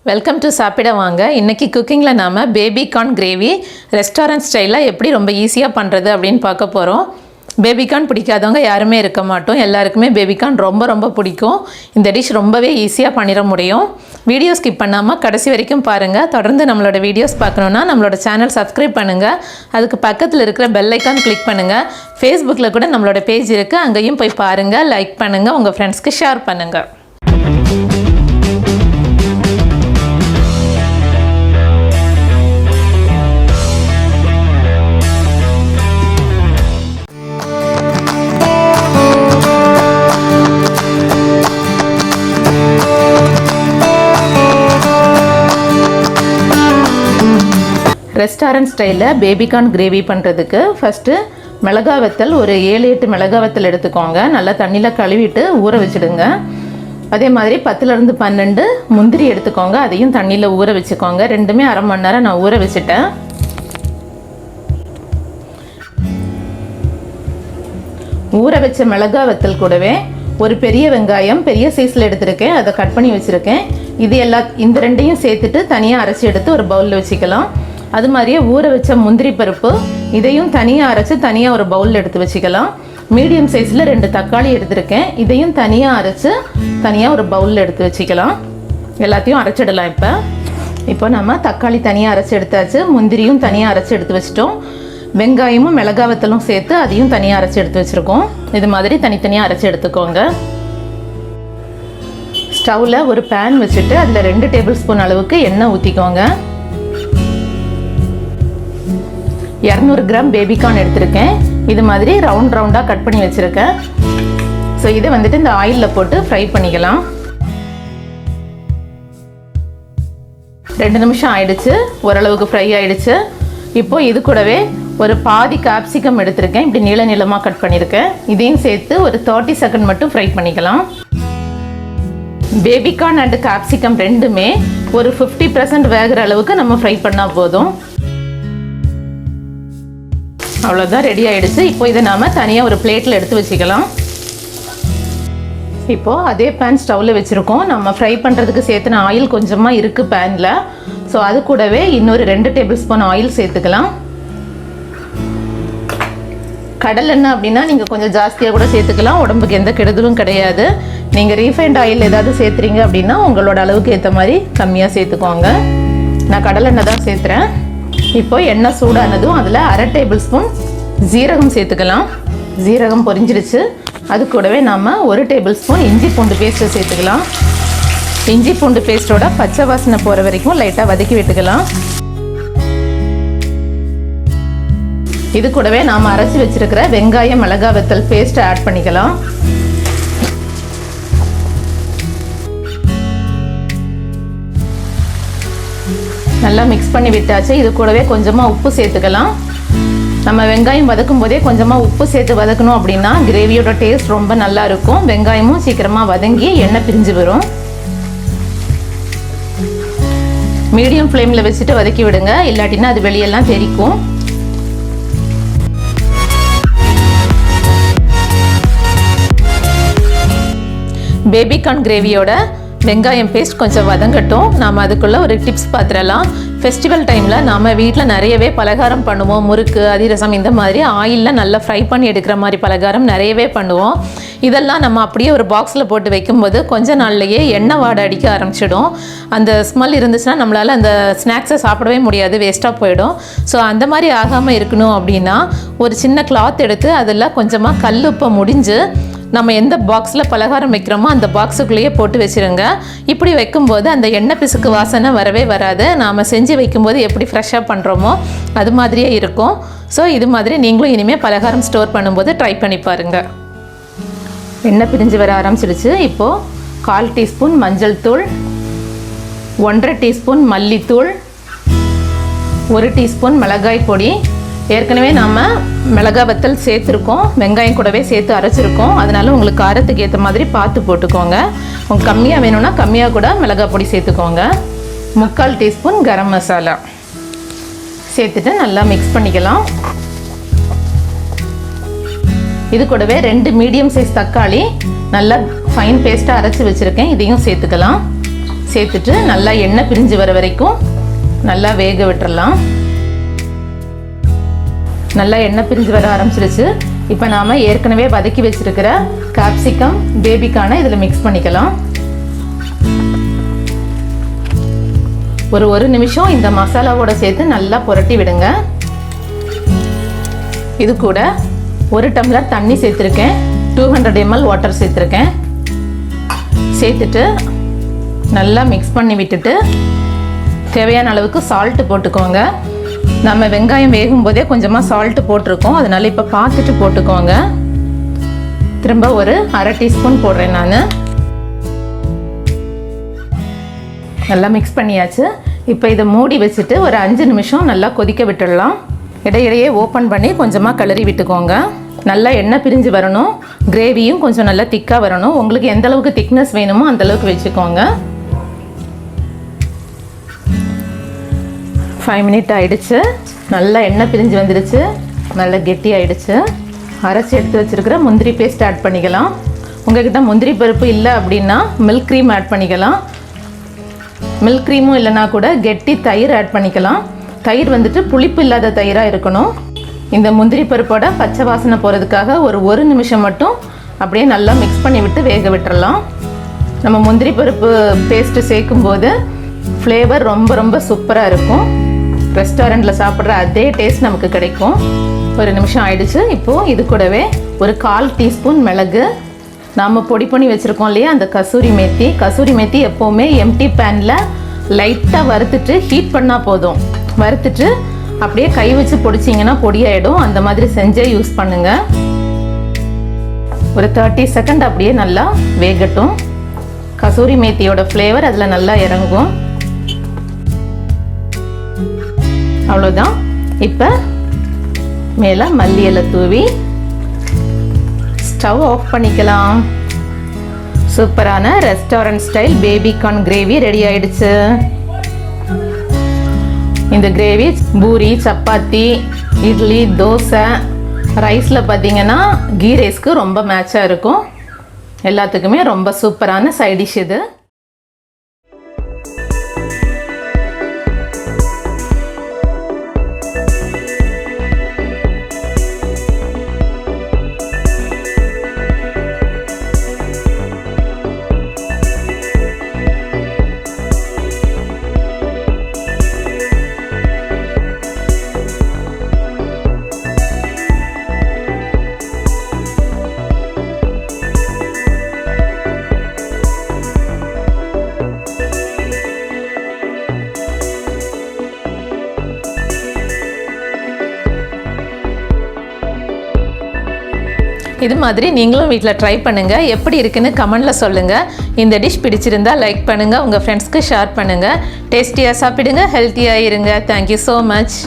Welcome to சாப்பிட வாங்க. இன்றைக்கி குக்கிங்கில் நாம் பேபி கார்ன் கிரேவி ரெஸ்டாரண்ட் ஸ்டைலில் எப்படி ரொம்ப ஈஸியாக பண்ணுறது அப்படின்னு பார்க்க போகிறோம். பேபி கார்ன் பிடிக்காதவங்க யாருமே இருக்க மாட்டோம். எல்லாருக்குமே பேபி கார்ன் ரொம்ப பிடிக்கும். இந்த டிஷ் ரொம்பவே ஈஸியாக பண்ணிட முடியும். வீடியோ ஸ்கிப் பண்ணாமல் கடைசி வரைக்கும் பாருங்கள். தொடர்ந்து நம்மளோட வீடியோஸ் பார்க்கணுன்னா நம்மளோட சேனல் சப்ஸ்கிரைப் பண்ணுங்கள். அதுக்கு பக்கத்தில் இருக்கிற பெல் ஐக்கான் கிளிக் பண்ணுங்கள். ஃபேஸ்புக்கில் கூட நம்மளோட பேஜ் இருக்குது, அங்கேயும் போய் பாருங்கள், லைக் பண்ணுங்கள், உங்கள் ஃப்ரெண்ட்ஸ்க்கு ஷேர் பண்ணுங்கள். ரெஸ்டாரண்ட் ஸ்டைலில் பேபி கார்ன் கிரேவி பண்ணுறதுக்கு ஃபஸ்ட்டு மிளகா வத்தல் ஒரு 7-8 மிளகா வத்தல் எடுத்துக்கோங்க. நல்லா தண்ணியில் கழுவிட்டு ஊற வச்சுடுங்க. அதே மாதிரி 10லேருந்து 12 முந்திரி எடுத்துக்கோங்க. அதையும் தண்ணியில் ஊற வச்சுக்கோங்க. ரெண்டுமே அரை மணி நேரம் நான் ஊற வச்சுட்டேன். ஊற வச்ச மிளகா வத்தல் கூடவே ஒரு பெரிய வெங்காயம் பெரிய சைஸில் எடுத்துருக்கேன், அதை கட் பண்ணி வச்சுருக்கேன். இந்த ரெண்டையும் சேர்த்துட்டு தனியாக அரைச்சி எடுத்து ஒரு பவுலில் வச்சுக்கலாம். அது மாதிரியே ஊற வச்ச முந்திரி பருப்பு இதையும் தனியாக அரைச்சி தனியாக ஒரு பவுலில் எடுத்து வச்சுக்கலாம். மீடியம் சைஸில் 2 தக்காளி எடுத்துருக்கேன், இதையும் தனியாக அரைச்சி தனியாக ஒரு பவுலில் எடுத்து வச்சுக்கலாம். எல்லாத்தையும் அரைச்சிடலாம். இப்போ நம்ம தக்காளி தனியாக அரைச்சி எடுத்தாச்சு, முந்திரியும் தனியாக அரைச்சி எடுத்து வச்சிட்டோம். வெங்காயமும் மிளகா வத்தலும் சேர்த்து அதையும் தனியாக அரைச்சி எடுத்து வச்சுருக்கோம். இது மாதிரி தனித்தனியாக அரைச்சி எடுத்துக்கோங்க. ஸ்டவ்வில் ஒரு பேன் வச்சுட்டு அதில் 2 டேபிள் ஸ்பூன் அளவுக்கு எண்ணெய் ஊற்றிக்கோங்க. 200 கிராம் பேபி கார்ன் எடுத்திருக்கேன். இது மாதிரி ரவுண்டாக கட் பண்ணி வச்சுருக்கேன். ஸோ இதை வந்துட்டு இந்த ஆயிலில் போட்டு ஃப்ரை பண்ணிக்கலாம். 2 நிமிஷம் ஆயிடுச்சு, ஓரளவுக்கு ஃப்ரை ஆயிடுச்சு. இப்போ இது கூடவே ஒரு பாதி capsicum எடுத்திருக்கேன், இப்படி நீளமாக கட் பண்ணியிருக்கேன். இதையும் சேர்த்து ஒரு 30 செகண்ட் மட்டும் ஃப்ரை பண்ணிக்கலாம். பேபி கார்ன் அண்ட் capsicum ரெண்டுமே ஒரு 50% வேகிற அளவுக்கு நம்ம ஃப்ரை பண்ணால் போதும். அவ்வளோதான், ரெடி ஆகிடுச்சு. இப்போ இதை நாம் தனியாக ஒரு பிளேட்டில் எடுத்து வச்சுக்கலாம். இப்போது அதே பேன் ஸ்டவ்வில் வச்சுருக்கோம். நம்ம ஃப்ரை பண்ணுறதுக்கு சேர்த்துன ஆயில் கொஞ்சமாக இருக்குது பேனில். ஸோ அது கூடவே இன்னொரு 2 டேபிள் ஸ்பூன் ஆயில் சேர்த்துக்கலாம். கடலெண்ணெய் அப்படின்னா நீங்கள் கொஞ்சம் ஜாஸ்தியாக கூட சேர்த்துக்கலாம், உடம்புக்கு எந்த கெடுதலும் கிடையாது. நீங்கள் ரீஃபைண்ட் ஆயில் ஏதாவது சேர்த்துறீங்க அப்படின்னா உங்களோட அளவுக்கு ஏற்ற மாதிரி கம்மியாக சேர்த்துக்கோங்க. நான் கடலெண்ணெய் தான் சேர்த்துறேன். இப்போ எண்ணெய் சூடானதும் அதில் 1/2 டேபிள் ஸ்பூன் ஜீரகம் சேர்த்துக்கலாம். ஜீரகம் பொரிஞ்சிடுச்சு. அது கூடவே நாம் 1 டேபிள் ஸ்பூன் இஞ்சி பூண்டு பேஸ்ட்டை சேர்த்துக்கலாம். இஞ்சி பூண்டு பேஸ்ட்டோட பச்சை வாசனை போகிற வரைக்கும் லைட்டாக வதக்கி விட்டுக்கலாம். இது கூடவே நாம் அரைச்சி வச்சுருக்கிற வெங்காயம் மிளகா வத்தல் பேஸ்ட்டை ஆட் பண்ணிக்கலாம். நல்லா மிக்ஸ் பண்ணி விட்டாச்சு. இது கூடவே கொஞ்சமாக உப்பு சேர்த்துக்கலாம். நம்ம வெங்காயம் வதக்கும் போதே கொஞ்சமாக உப்பு சேர்த்து வதக்கணும் அப்படின்னா கிரேவியோட டேஸ்ட் ரொம்ப நல்லா இருக்கும். வெங்காயமும் சீக்கிரமாக வதங்கி எண்ணெய் பிரிஞ்சு வரும். மீடியம் ஃப்ளேமில் வச்சுட்டு வதக்கி விடுங்க, இல்லாட்டினா அது வெளியெல்லாம் தெரிக்கும். பேபி கார்ன் கிரேவியோட வெங்காயம் பேஸ்ட் கொஞ்சம் வதங்கட்டும். நாம் அதுக்குள்ளே ஒரு டிப்ஸ் பார்த்துடலாம். ஃபெஸ்டிவல் டைமில் நாம் வீட்டில் நிறையவே பலகாரம் பண்ணுவோம். முறுக்கு, அதிரசம், இந்த மாதிரி ஆயிலில் நல்லா ஃப்ரை பண்ணி எடுக்கிற மாதிரி பலகாரம் நிறையவே பண்ணுவோம். இதெல்லாம் நம்ம அப்படியே ஒரு பாக்ஸில் போட்டு வைக்கும்போது கொஞ்ச நாள்லையே எண்ணெய் வாடை அடிக்க ஆரம்பிச்சிடும். அந்த ஸ்மெல் இருந்துச்சுன்னா நம்மளால் அந்த ஸ்நாக்ஸை சாப்பிடவே முடியாது, வேஸ்ட்டாக போயிடும். ஸோ அந்த மாதிரி ஆகாமல் இருக்கணும் அப்படின்னா ஒரு சின்ன கிளாத் எடுத்து அதில் கொஞ்சமாக கல்லுப்பை முடிஞ்சு நம்ம எந்த பாக்ஸில் பலகாரம் வைக்கிறோமோ அந்த பாக்ஸுக்குள்ளேயே போட்டு வச்சுருங்க. இப்படி வைக்கும்போது அந்த எண்ணெய் பிசுக்கு வாசனை வரவே வராது. நாம் செஞ்சு வைக்கும்போது எப்படி ஃப்ரெஷ்ஷாக பண்ணுறோமோ அது மாதிரியே இருக்கும். ஸோ இது மாதிரி நீங்களும் இனிமேல் பலகாரம் ஸ்டோர் பண்ணும்போது ட்ரை பண்ணி பாருங்கள். எண்ணெய் பிரிஞ்சு வர ஆரம்பிச்சிடுச்சு. இப்போது 1/4 டீஸ்பூன் மஞ்சள் தூள், 1/2 டீஸ்பூன் மல்லித்தூள், 1 டீஸ்பூன் மிளகாய் பொடி. ஏற்கனவே நாம் மிளகா வத்தல் சேர்த்துருக்கோம், வெங்காயம் கூடவே சேர்த்து அரைச்சிருக்கோம். அதனால உங்களுக்கு காரத்துக்கு ஏற்ற மாதிரி பார்த்து போட்டுக்கோங்க. உங்களுக்கு கம்மியாக வேணும்னா கம்மியாக கூட மிளகாய் பொடி சேர்த்துக்கோங்க. 3/4 டீஸ்பூன் கரம் மசாலா சேர்த்துட்டு நல்லா மிக்ஸ் பண்ணிக்கலாம். இது கூடவே 2 மீடியம் சைஸ் தக்காளி நல்லா ஃபைன் பேஸ்ட்டாக அரைச்சி வச்சுருக்கேன், இதையும் சேர்த்துக்கலாம். சேர்த்துட்டு நல்லா எண்ணெய் பிரிஞ்சு வர வரைக்கும் நல்லா வேக விட்டுறலாம். நல்லா எண்ணெய் பிரிஞ்சு வர ஆரம்பிச்சிருச்சு. இப்போ நாம் ஏற்கனவே வதக்கி வச்சிருக்கிற கேப்சிகம் பேபிக்கான இதில் மிக்ஸ் பண்ணிக்கலாம். ஒரு நிமிஷம் இந்த மசாலாவோட சேர்த்து நல்லா புரட்டி விடுங்க. இது கூட 1 டம்ளர் தண்ணி சேர்த்துருக்கேன். 200 ml வாட்டர் சேர்த்துருக்கேன். சேர்த்துட்டு நல்லா மிக்ஸ் பண்ணி விட்டுட்டு தேவையான அளவுக்கு சால்ட்டு போட்டுக்கோங்க. நம்ம வெங்காயம் வேகும் போதே கொஞ்சமாக சால்ட்டு போட்டிருக்கோம், அதனால இப்போ பார்த்துட்டு போட்டுக்கோங்க. திரும்ப ஒரு 1/2 டீஸ்பூன் போடுறேன் நான். நல்லா மிக்ஸ் பண்ணியாச்சு. இப்போ இதை மூடி வச்சுட்டு ஒரு 5 நிமிஷம் நல்லா கொதிக்க விட்டுடலாம். இடையிடையே ஓப்பன் பண்ணி கொஞ்சமாக கிளறி விட்டுக்கோங்க. நல்லா எண்ணெய் பிரிஞ்சு வரணும். கிரேவியும் கொஞ்சம் நல்லா திக்காக வரணும். உங்களுக்கு எந்த அளவுக்கு திக்னஸ் வேணுமோ அந்தளவுக்கு வச்சுக்கோங்க. 5 மினிட் ஆகிடுச்சு. நல்லா எண்ணெய் பிரிஞ்சு வந்துடுச்சு. நல்லா கெட்டி ஆகிடுச்சு. அரைச்சி எடுத்து வச்சுருக்கிற முந்திரி பேஸ்ட் ஆட் பண்ணிக்கலாம். உங்கள்கிட்ட முந்திரி பருப்பு இல்லை அப்படின்னா மில்க் க்ரீம் ஆட் பண்ணிக்கலாம். மில்க் க்ரீமும் இல்லைனா கூட கெட்டி தயிர் ஆட் பண்ணிக்கலாம். தயிர் வந்துட்டு புளிப்பு இல்லாத தயிராக இருக்கணும். இந்த முந்திரி பருப்போட பச்சை வாசனை போகிறதுக்காக ஒரு நிமிஷம் மட்டும் அப்படியே நல்லா மிக்ஸ் பண்ணி விட்டு வேக விட்டுறலாம். நம்ம முந்திரி பருப்பு பேஸ்ட்டு சேர்க்கும்போது ஃப்ளேவர் ரொம்ப சூப்பராக இருக்கும். ரெஸ்டாரண்ட்டில் சாப்பிட்ற அதே டேஸ்ட் நமக்கு கிடைக்கும். 1 நிமிஷம் ஆயிடுச்சு. இப்போது இது கூடவே ஒரு 1/4 டீஸ்பூன் மிளகு, நாம் பொடி பண்ணி வச்சுருக்கோம் இல்லையா அந்த கசூரி மேத்தி எப்போவுமே எம்டி பேனில் லைட்டாக வறுத்துட்டு ஹீட் பண்ணால் போதும். வறுத்துட்டு அப்படியே கை வச்சு பொடிச்சிங்கன்னா பொடியாயிடும். அந்த மாதிரி செஞ்சே யூஸ் பண்ணுங்கள். ஒரு 30 செகண்ட் அப்படியே நல்லா வேகட்டும். கசூரி மேத்தியோட ஃப்ளேவர் அதில் நல்லா இறங்கும். அவ்வளோதான். இப்போ மேலே மல்லி இலை தூவி ஸ்டவ் ஆஃப் பண்ணிக்கலாம். சூப்பரான restaurant style baby corn gravy ready ஆயிடுச்சு. இந்த கிரேவி பூரி, சப்பாத்தி, இட்லி, தோசை, ரைஸில் பார்த்தீங்கன்னா கீ ரைஸ்க்கு ரொம்ப மேட்சாக இருக்கும். எல்லாத்துக்குமே ரொம்ப சூப்பரான சைட் டிஷ் இது. இது மாதிரி நீங்களும் வீட்டில் ட்ரை பண்ணுங்கள். எப்படி இருக்குன்னு கமெண்டில் சொல்லுங்கள். இந்த டிஷ் பிடிச்சிருந்தா லைக் பண்ணுங்கள், உங்கள் ஃப்ரெண்ட்ஸ்க்கு ஷேர் பண்ணுங்கள். டேஸ்டியாக சாப்பிடுங்க, ஹெல்த்தியாக இருங்க. Thank you so much.